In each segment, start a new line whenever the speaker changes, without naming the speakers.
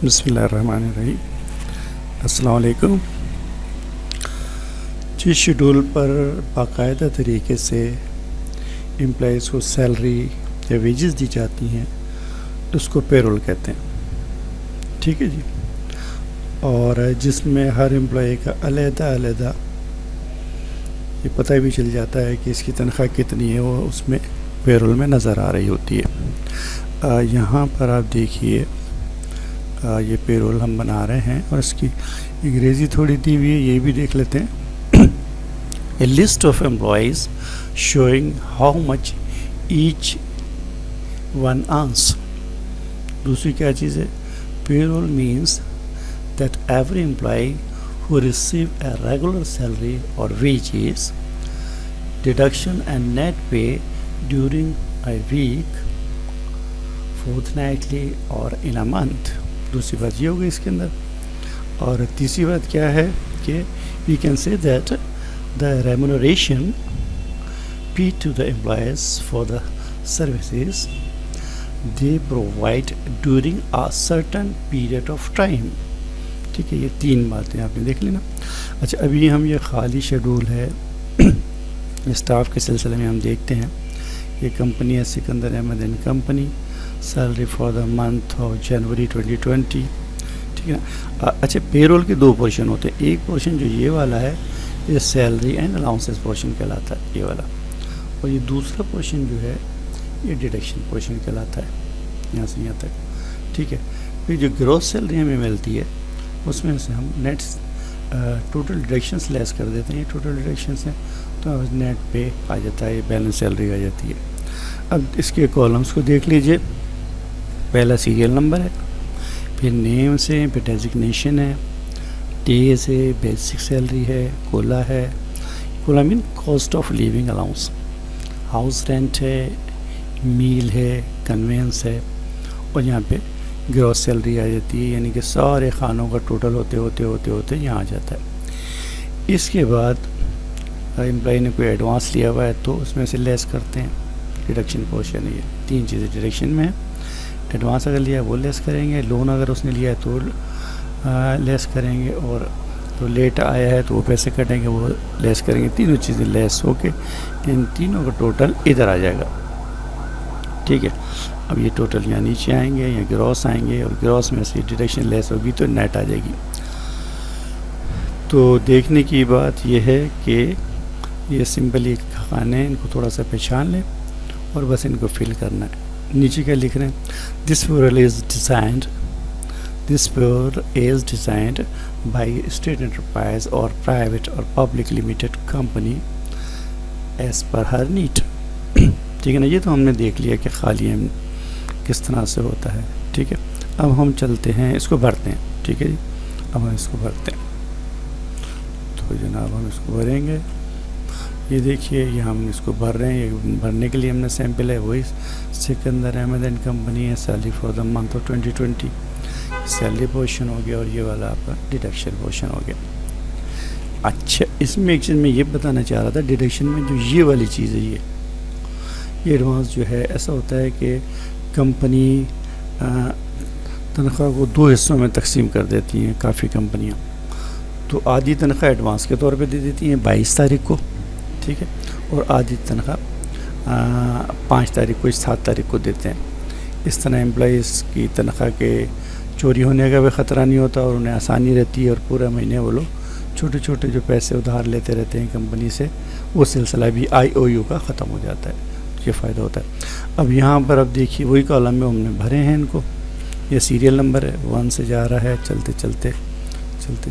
بسم اللہ الرحمن الرحیم. السلام علیکم. جس شیڈول پر باقاعدہ طریقے سے امپلائیز کو سیلری یا ویجز دی جاتی ہیں اس کو پے رول کہتے ہیں. ٹھیک ہے جی. اور جس میں ہر امپلائی کا علیحدہ یہ پتہ بھی چل جاتا ہے کہ اس کی تنخواہ کتنی ہے، وہ اس میں پے رول میں نظر آ رہی ہوتی ہے. یہاں پر آپ دیکھیے یہ پے رول ہم بنا رہے ہیں اور اس کی انگریزی تھوڑی دی ہوئی ہے، یہ بھی دیکھ لیتے ہیں. A list of employees showing how much each one earns. دوسری کیا چیز ہے؟ Payroll means that every employee who receive a regular salary or wages, deduction and net pay during a week, fortnightly or in a month. دوسری بات یہ ہوگی اس کے اندر. اور تیسری بات کیا ہے کہ we can say that the remuneration paid to the employees for the services they provide during a certain period of time. ٹھیک ہے، یہ تین باتیں آپ نے دیکھ لی نا. اچھا، ابھی ہم یہ خالی شیڈول ہے اسٹاف کے سلسلے میں ہم دیکھتے ہیں. یہ کمپنی ہے Sikandar Ahmed and company, salary for the month of January 2020. ٹھیک ہے نا. اچھا، پے رول کے دو پورشن ہوتے ہیں. ایک پورشن جو یہ والا ہے یہ سیلری اینڈ الاؤنسز پورشن کہلاتا ہے، یہ والا. اور یہ دوسرا پورشن جو ہے یہ ڈیڈکشن پورشن کہلاتا ہے، یہاں سے یہاں تک. ٹھیک ہے. پھر جو گروس سیلری ہمیں ملتی ہے اس میں سے ہم نیٹ ٹوٹل ڈیڈکشنس لیس کر دیتے ہیں. یہ ٹوٹل ڈیڈکشنس ہیں تو نیٹ پے آ جاتا ہے، بیلنس سیلری آ جاتی ہے. اب اس کے کالمس کو دیکھ لیجئے. پہلا سیریل نمبر ہے، پھر نیم سے، پھر ڈیزگنیشن ہے، ڈیز ہے، بیسک سیلری ہے، کولا ہے. COLA means cost of living allowance, house rent ہے، میل ہے، کنوینس ہے. اور یہاں پہ گروس سیلری آ جاتی ہے، یعنی کہ سارے خانوں کا ٹوٹل ہوتے یہاں آ جاتا ہے. اس کے بعد امپلائی نے کوئی ایڈوانس لیا ہوا ہے تو اس میں سے لیس کرتے ہیں. ڈیڈکشن پورشن ہے. یہ تین چیزیں ڈیڈکشن میں ہیں. ایڈوانس اگر لیا ہے وہ لیس کریں گے، لون اگر اس نے لیا ہے تو لیس کریں گے، اور جو لیٹ آیا ہے تو وہ پیسے کٹیں گے، وہ لیس کریں گے. تینوں چیزیں لیس ہو کے ان تینوں کا ٹوٹل ادھر آ جائے گا. ٹھیک ہے. اب یہ ٹوٹل یہاں نیچے آئیں گے، یا گروس آئیں گے، اور گروس میں سے ڈیڈکشن لیس ہوگی تو نیٹ آ جائے گی. تو دیکھنے کی بات یہ ہے کہ یہ سمپلی کھانے ہیں، ان کو تھوڑا سا پہچان لیں اور بس ان کو فل کرنا ہے. نیچے کیا لکھ رہے ہیں؟ This payroll is designed by state enterprise اور پرائیویٹ اور public limited company as per her need. ٹھیک ہے نا. یہ تو ہم نے دیکھ لیا کہ خالی ہم کس طرح سے ہوتا ہے. ٹھیک ہے. اب ہم چلتے ہیں، اس کو بھرتے ہیں. ٹھیک ہے جی. اب ہم اس کو بھرتے ہیں تو جناب ہم اس کو بھریں گے. یہ دیکھیے یہ ہم اس کو بھر رہے ہیں. یہ بھرنے کے لیے ہم نے سیمپل ہے وہی سکندر احمد اینڈ کمپنی ہے، salary for the month of 2020. Salary portion ہو گیا اور یہ والا آپ کا ڈیڈکشن پورشن ہو گیا. اچھا، اس میں ایک چیز میں یہ بتانا چاہ رہا تھا، ڈیڈکشن میں جو یہ والی چیز ہے یہ ایڈوانس جو ہے ایسا ہوتا ہے کہ کمپنی تنخواہ کو دو حصوں میں تقسیم کر دیتی ہیں. کافی کمپنیاں تو آدھی تنخواہ ایڈوانس کے طور پہ دے دیتی ہیں 22 تاریخ کو. ٹھیک ہے. اور آدھی تنخواہ 5 تاریخ کو، 7 تاریخ کو دیتے ہیں. اس طرح امپلائیز کی تنخواہ کے چوری ہونے کا بھی خطرہ نہیں ہوتا اور انہیں آسانی رہتی ہے، اور پورے مہینے وہ لوگ چھوٹے چھوٹے جو پیسے ادھار لیتے رہتے ہیں کمپنی سے، وہ سلسلہ بھی IOU کا ختم ہو جاتا ہے. یہ فائدہ ہوتا ہے. اب یہاں پر اب دیکھیے وہی کالم میں ہم نے بھرے ہیں ان کو. یہ سیریل نمبر ہے، 1 سے جا رہا ہے، چلتے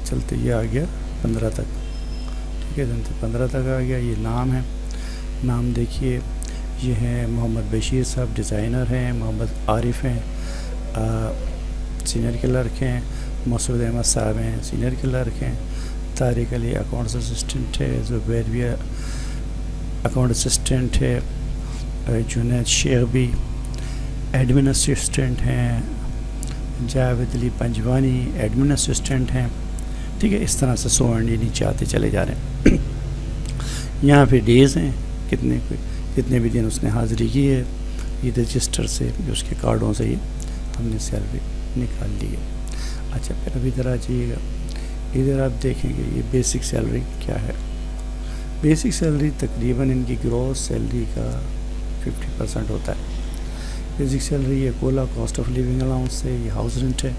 چلتے یہ آ گیا 15 تک. ٹھیک ہے. 15 تک آ گیا. یہ نام ہے، نام دیکھیے یہ ہیں محمد بشیر صاحب، ڈیزائنر ہیں. محمد عارف ہیں، سینئر کلرک ہیں. مسعود احمد صاحب ہیں، سینئر کلرک ہیں. طارق علی اکاؤنٹس اسسٹنٹ ہے. زبیر بھی اکاؤنٹ اسسٹنٹ ہے. جنید شیخ بھی ایڈمن اسسٹنٹ ہیں. جاوید علی پنجوانی ایڈمن اسسٹنٹ ہیں. ٹھیک ہے. اس طرح سے یہ نیچے آتے چلے جا رہے ہیں. یہاں پہ ڈیز ہیں، کتنے بھی دن اس نے حاضری کی ہے. یہ رجسٹر سے جو اس کے کارڈوں سے ہی ہم نے سیلری نکال لی ہے. اچھا پھر اب ادھر آ جائیے گا, ادھر آپ دیکھیں گے یہ بیسک سیلری کیا ہے. بیسک سیلری تقریباً ان کی گروس سیلری کا 50% ہوتا ہے. بیسک سیلری یہ کولا کاسٹ آف لیونگ الاؤنس ہے, یہ ہاؤس رینٹ ہے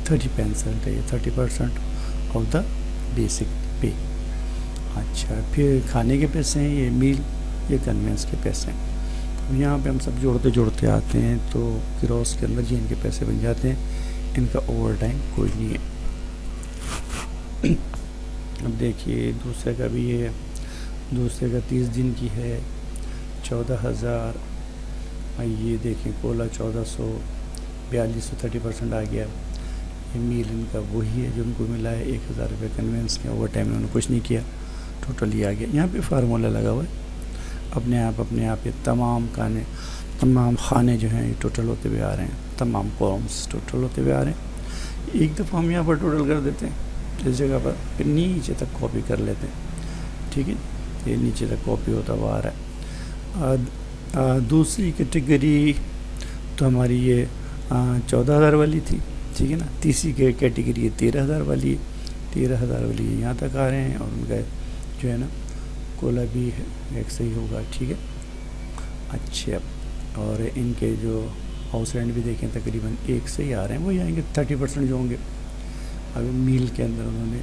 30% ہے, یہ 30% آف دا بیسک پے. اچھا پھر کھانے کے پیسے ہیں, یہ میل, یہ کنوینس کے پیسے ہیں. یہاں پہ ہم سب جوڑتے آتے ہیں تو گروس کے اندر یہ ان کے پیسے بن جاتے ہیں, ان کا اوور ٹائم کوئی نہیں ہے. اب دیکھیے دوسرے کا بھی ہے, دوسرے کا 30 دن کی ہے 14,000. یہ دیکھیں کولا 1,442 30% آ گیا. یہ میل ان کا وہی ہے جو ان کو ملا ہے 1,000 روپے کنوینس کے, اوور ٹائم انہوں نے کچھ نہیں کیا, ٹوٹل یہ آ گیا. یہاں پہ فارمولہ لگا ہوا ہے, اپنے آپ یہ تمام خانے جو ہیں یہ ٹوٹل ہوتے ہوئے آ رہے ہیں, تمام کالمس ٹوٹل ہوتے ہوئے آ رہے ہیں. ایک دفعہ ہم یہاں پر ٹوٹل کر دیتے ہیں اس جگہ پر, پھر نیچے تک کاپی کر لیتے ہیں. ٹھیک ہے, یہ نیچے تک کاپی ہوتا ہوا آ رہا ہے. دوسری کیٹیگری تو ہماری یہ 14,000 والی تھی, ٹھیک ہے نا. تیسری کیٹیگری 13,000 والی ہے, 13,000 والی یہاں تک آ رہے ہیں, اور ان کا جو ہے نا کولا بھی ایک صحیح ہوگا. ٹھیک ہے. اچھا اور ان کے جو ہاؤس رینٹ بھی دیکھیں تقریباً ایک سے ہی آ رہے ہیں, وہی آئیں گے 30% جو ہوں گے. اب میل کے اندر انہوں نے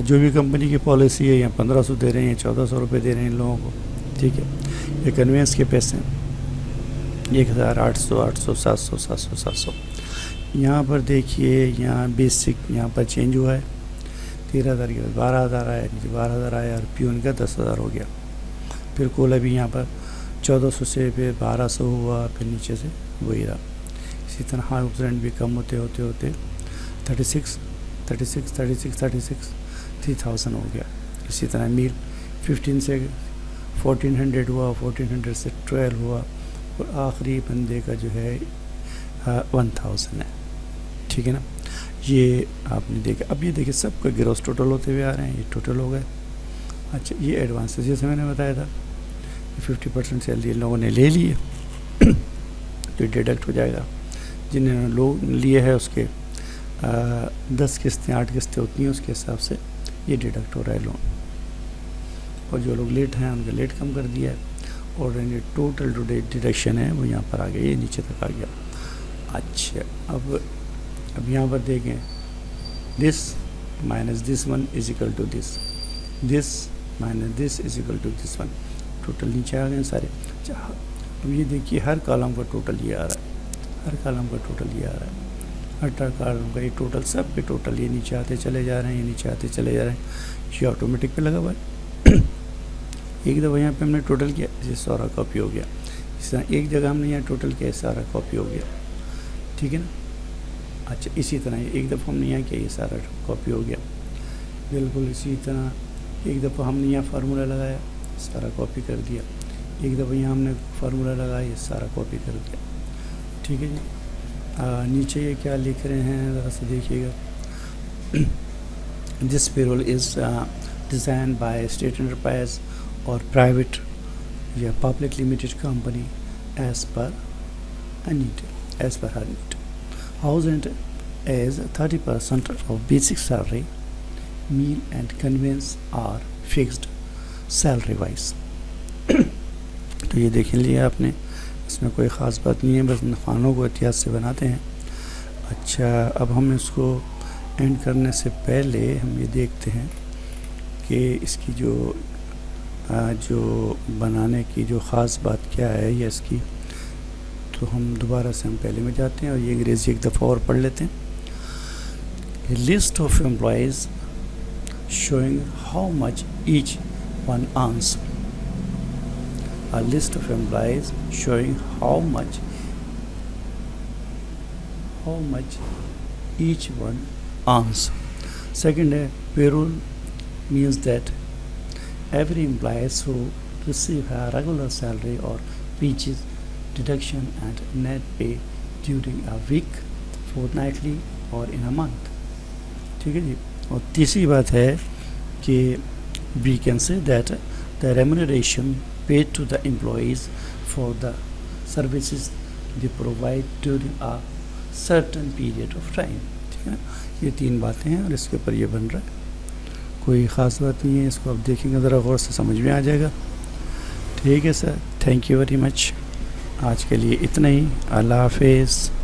جو بھی کمپنی کی پالیسی ہے, یا 1,500 دے رہے ہیں, یا 1,400 روپے دے رہے ہیں ان لوگوں کو. ٹھیک ہے. یہ کنوینس کے پیسے 1,800 800 700 700 700. یہاں پر دیکھیے یہاں بیسک یہاں پر چینج ہوا ہے, 13,000 کے بعد 12,000 آیا, نیچے 12,000 آیا, اور پیون کا 10,000 ہو گیا. پھر کولا بھی یہاں پر 1,400 سے پھر 1,200 ہوا, پھر نیچے سے وہی رہا. اسی طرح ہاؤس رینٹ بھی کم ہوتے 36 3,000 ہو گیا. اسی طرح میل 15 سے 1,400 ہوا, 1,400 سے 12 ہوا, اور آخری بندے کا جو ہے 1,000 ہے. ٹھیک ہے نا. یہ آپ نے دیکھا. اب یہ دیکھیں سب کا گروس ٹوٹل ہوتے ہوئے آ رہے ہیں, یہ ٹوٹل ہو گئے. اچھا یہ ایڈوانس جیسے میں نے بتایا تھا 50% سیلری ان لوگوں نے لے لی ہے, تو ڈیڈکٹ ہو جائے گا. جنہوں نے لوگ لیے ہے اس کے 10 قسطیں 8 قسطیں ہوتی ہیں, اس کے حساب سے یہ ڈیڈکٹ ہو رہا ہے لون. اور جو لوگ لیٹ ہیں ان کا لیٹ کم کر دیا ہے, اور ٹوٹل جو ڈیڈکشن ہے وہ یہاں پر آ گیا, یہ نیچے تک آ گیا. اچھا اب یہاں پر دیکھیں this minus this one is equal to this, this minus this is equal to this one, total نیچے آ گئے ہیں سارے. اب یہ دیکھیے ہر کالم کا ٹوٹل یہ آ رہا ہے, ہر کالم کا ٹوٹل یہ آ رہا ہے, ہر کالم کا یہ ٹوٹل, سب کے ٹوٹل یہ نیچے آتے چلے جا رہے ہیں, یہ نیچے آتے چلے جا رہے ہیں. یہ آٹومیٹک پہ لگا ہوا ہے. ایک دفعہ یہاں پہ ہم نے ٹوٹل کیا, یہ سارا کاپی ہو گیا. اس طرح ایک جگہ ہم نے یہاں ٹوٹل کیا, سارا کاپی ہو گیا. ٹھیک ہے نا. اچھا اسی طرح ایک دفعہ ہم نے یہاں کیا, یہ سارا کاپی ہو گیا. بالکل اسی طرح ایک دفعہ ہم نے یہاں فارمولہ لگایا, سارا کاپی کر دیا. ایک دفعہ یہاں ہم نے فارمولہ لگایا, یہ سارا کاپی کر دیا. ٹھیک ہے جی. نیچے یہ کیا لکھ رہے ہیں ذرا سے دیکھیے گا. This payroll is designed by state enterprise اور پرائیویٹ یا public limited company as per her need. House rent is 30% of basic salary. Meal and conveyance are fixed salary wise. تو یہ دیکھ لیا آپ نے, اس میں کوئی خاص بات نہیں ہے, بس خانوں کو احتیاط سے بناتے ہیں. اچھا اب ہم اس کو اینڈ کرنے سے پہلے ہم یہ دیکھتے ہیں کہ اس کی جو بنانے کی جو خاص بات کیا ہے یا اس کی. تو ہم دوبارہ سے ہم پہلے میں جاتے ہیں اور یہ انگریزی ایک دفعہ اور پڑھ لیتے ہیں. List of employees showing how much each one earns. A list of employees showing how much each one earns. Second, payroll means that every employees who receive a regular salary or wages, deduction and net pay during a week, fortnightly or in a month. ٹھیک ہے جی. اور تیسری بات ہے کہ we can say that the remuneration paid to the employees for the services they provide during a certain period of time. ٹھیک ہے نا. یہ 3 باتیں ہیں اور اس کے اوپر یہ بن رہا ہے. کوئی خاص بات نہیں ہے, اس کو آپ دیکھیں گے ذرا غور سے سمجھ میں آ جائے گا. ٹھیک ہے سر, تھینک یو ویری مچ. آج کے لیے اتنا ہی. اللہ حافظ.